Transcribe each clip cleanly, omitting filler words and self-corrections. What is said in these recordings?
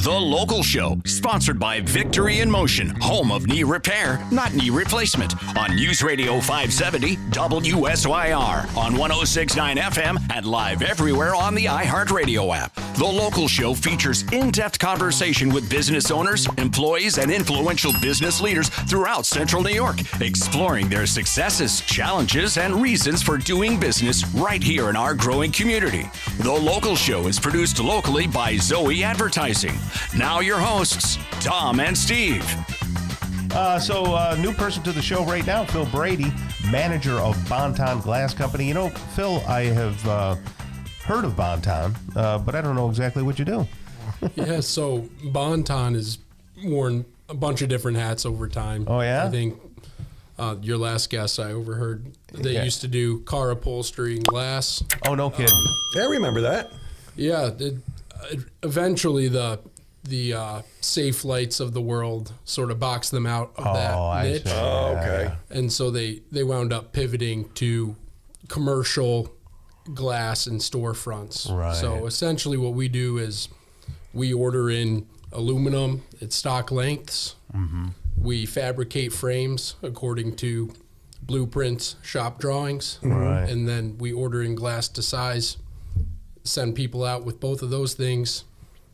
The Local Show, sponsored by Victory in Motion, home of knee repair, not knee replacement, on News Radio 570 WSYR, on 106.9 FM, and live everywhere on the iHeartRadio app. The Local Show features in-depth conversation with business owners, employees, and influential business leaders throughout Central New York, exploring their successes, challenges, and reasons for doing business right here in our growing community. The Local Show is produced locally by Zoe Advertising. Now your hosts, Tom and Steve. New person to the show right now, Phil Brady, manager of Bontton Glass Company. You know, Phil, I have heard of Bontton, but I don't know exactly what you do. Yeah, so Bontton has worn a bunch of different hats over time. Oh, yeah? I think your last guest I overheard, they used to do car upholstery and glass. Oh, no kidding. I remember that. Yeah, eventually the safe lights of the world sort of boxed them out of that niche. Oh, okay. And so they wound up pivoting to commercial glass and storefronts. Right. So essentially what we do is we order in aluminum at stock lengths. Mm-hmm. We fabricate frames according to blueprints, shop drawings. Right. And then we order in glass to size, send people out with both of those things.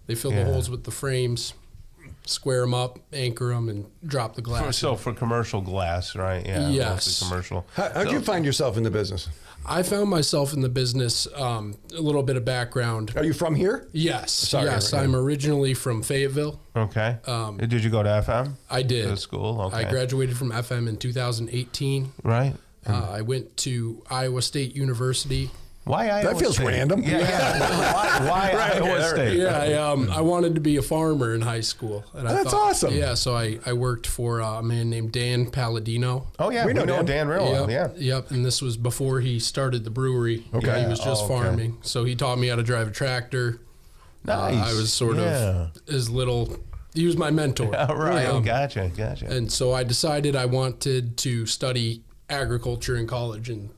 They fill the holes with the frames, square them up, anchor them, and drop the glass. So for commercial glass, right? Yeah. Yes. Mostly commercial. How'd you find yourself in the business? I found myself in the business, a little bit of background. Are you from here? Yes. Sorry, yes. okay. I'm originally from Fayetteville. Okay. Did you go to FM? I did. To school? Okay. I graduated from FM in 2018. Right. I went to Iowa State University. Why Iowa That feels State? random. Yeah. Why Iowa State? Yeah, I wanted to be a farmer in high school. And That's awesome. Yeah, so I worked for a man named Dan Palladino. Oh, yeah. We know Dan real well. Yeah. Yep, and this was before he started the brewery. Okay. He was just farming. So he taught me how to drive a tractor. Nice. I was sort of his little, he was my mentor. Right. Gotcha. And so I decided I wanted to study agriculture in college in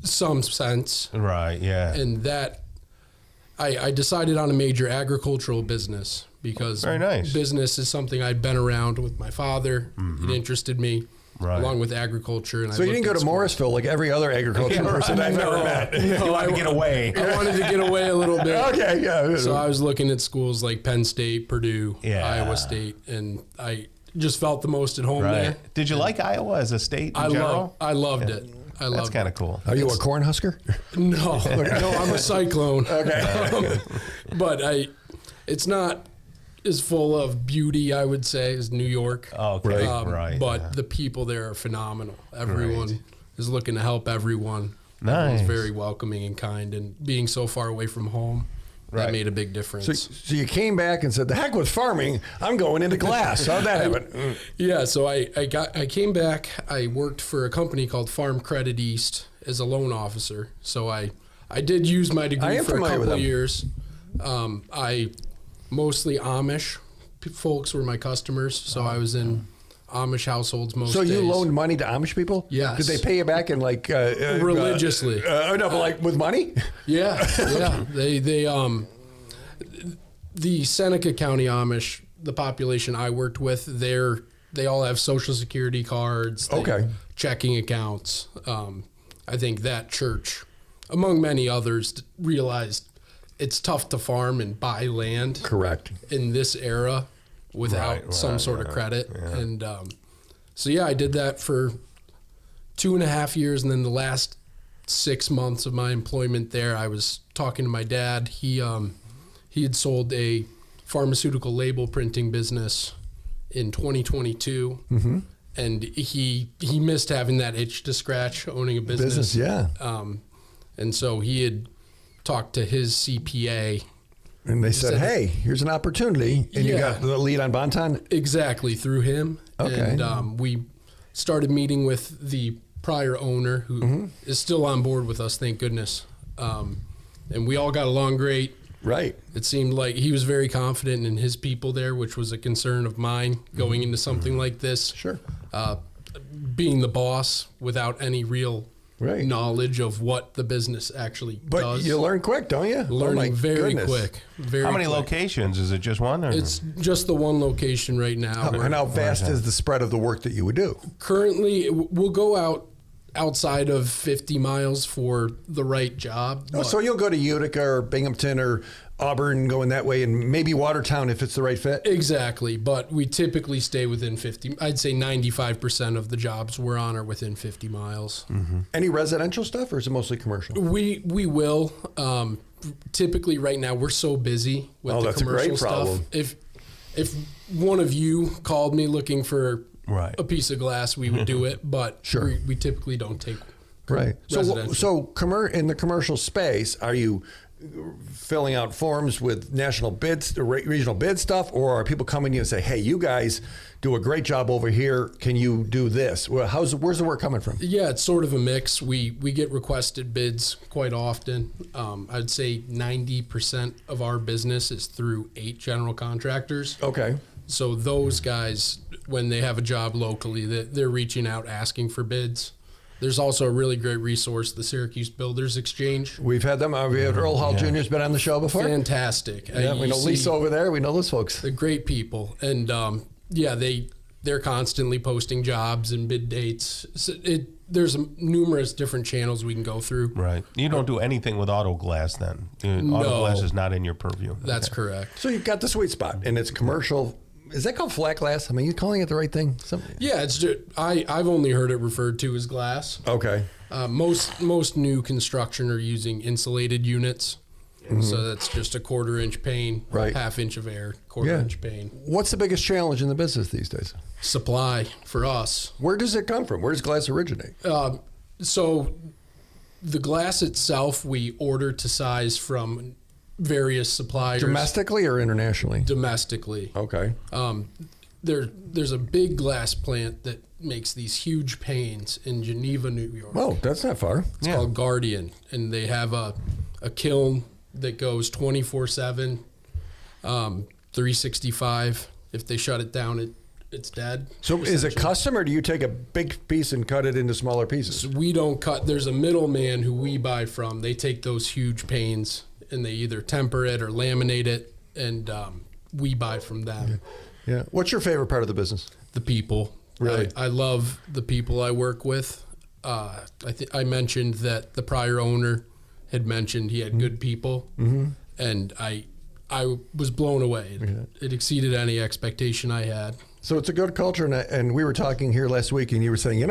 some sense. Right, yeah. And that, I decided on a major agricultural business because Very nice. business is something I'd been around with my father. Mm-hmm. It interested me, along with agriculture. And So you didn't go to Morrisville like every other agriculture person I've ever met. You want to get away. I wanted to get away a little bit. Okay, yeah. So I was looking at schools like Penn State, Purdue, Yeah. Iowa State, and I just felt the most at home there. Did you like Iowa as a state in general? I loved it. That's kind of cool. Are you a Cornhusker? No, I'm a Cyclone. Okay. But it's not as full of beauty, I would say, as New York. Oh, okay. Right. But the people there are phenomenal. Everyone is looking to help everyone. Nice. Everyone's very welcoming and kind, and being so far away from home, that made a big difference. So you came back and said, the heck with farming, I'm going into glass. How'd that happen? Yeah, so I came back. I worked for a company called Farm Credit East as a loan officer. So I did use my degree for a couple of years. I mostly Amish folks were my customers, so I was in Amish households most days. So you loaned money to Amish people? Yes. Did they pay you back in like religiously? No, but like with money? Yeah. They the Seneca County Amish, the population I worked with, they all have Social Security cards, checking accounts. I think that church, among many others, realized it's tough to farm and buy land. Correct. In this era without some sort of credit. Yeah. And I did that for 2.5 years. And then the last 6 months of my employment there, I was talking to my dad. He had sold a pharmaceutical label printing business in 2022. Mm-hmm. And he missed having that itch to scratch owning a business. Yeah. And so he had talked to his CPA. And they said, hey, here's an opportunity. And you got the lead on Bontton? Exactly, through him. Okay. And we started meeting with the prior owner, who is still on board with us, thank goodness. And we all got along great. Right. It seemed like he was very confident in his people there, which was a concern of mine going into something like this. Sure. Being the boss without any real knowledge of what the business actually But does. you learn quick, don't you? Learning very quick. How many locations? Is it just one? Or? It's just the one location right now. And how vast is the spread of the work that you would do? Currently, we'll go outside of 50 miles for the right job. Oh, so you'll go to Utica or Binghamton or Auburn, going that way, and maybe Watertown if it's the right fit? Exactly, but we typically stay within 50. I'd say 95% of the jobs we're on are within 50 miles. Mm-hmm. Any residential stuff, or is it mostly commercial? We will. Typically, right now, we're so busy with the commercial stuff. If one of you called me looking for a piece of glass, we would do it, but we typically don't take residential. So in the commercial space, are you filling out forms with national bids, regional bid stuff, or are people coming to you and say, hey, you guys do a great job over here, can you do this? Well, where's the work coming from? Yeah, it's sort of a mix. We get requested bids quite often. I'd say 90% of our business is through 8 general contractors. Okay. So those guys, when they have a job locally, they're reaching out asking for bids. There's also a really great resource, the Syracuse Builders Exchange. We've had them. We had Earl Hall Jr.'s been on the show before. Fantastic. Yeah, we know Lisa over there. We know those folks. They're great people. And they're constantly posting jobs and bid dates. So there's numerous different channels we can go through. Right. You don't do anything with auto glass then? Auto glass is not in your purview. That's correct. So you've got the sweet spot, and it's commercial. Is that called flat glass? I mean, you calling it the right thing? Yeah, it's just, I've only heard it referred to as glass. Okay. Most new construction are using insulated units. Mm-hmm. So that's just a 1/4 inch pane, half inch of air, 1/4 inch pane. What's the biggest challenge in the business these days? Supply for us. Where does it come from? Where does glass originate? So the glass itself, we order to size from various suppliers. Domestically or internationally? Domestically. Okay. There's a big glass plant that makes these huge panes in Geneva, New York. Oh, that's not far. It's called Guardian, and they have a kiln that goes 24/7, 365. If they shut it down, it's dead. So is it custom, or do you take a big piece and cut it into smaller pieces? So we don't cut. There's a middleman who we buy from. They take those huge panes and they either temper it or laminate it, and we buy from them. Yeah. What's your favorite part of the business? The people. Really? I love the people I work with. I mentioned that the prior owner had mentioned he had good people, and I was blown away. It exceeded any expectation I had. So it's a good culture, and we were talking here last week, and you were saying,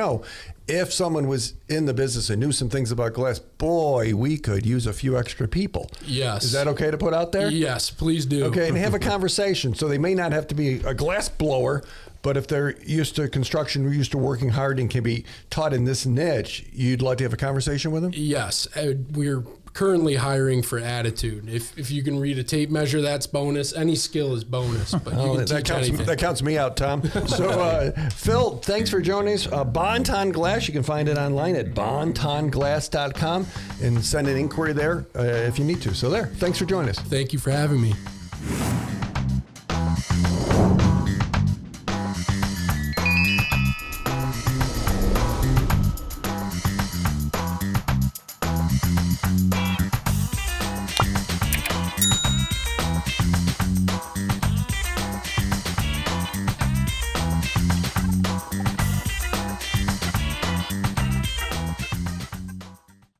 if someone was in the business and knew some things about glass, boy, we could use a few extra people. Yes. Is that okay to put out there? Yes, please do. Okay, and have a conversation. So they may not have to be a glass blower, but if they're used to construction, used to working hard, and can be taught in this niche, you'd like to have a conversation with them? Yes. We're currently hiring for attitude. If you can read a tape measure, that's bonus. Any skill is bonus, but you can teach anything. That counts me out, Tom. So, Phil, thanks for joining us. Bontton Glass, you can find it online at bonttonglass.com and send an inquiry there if you need to. So thanks for joining us. Thank you for having me.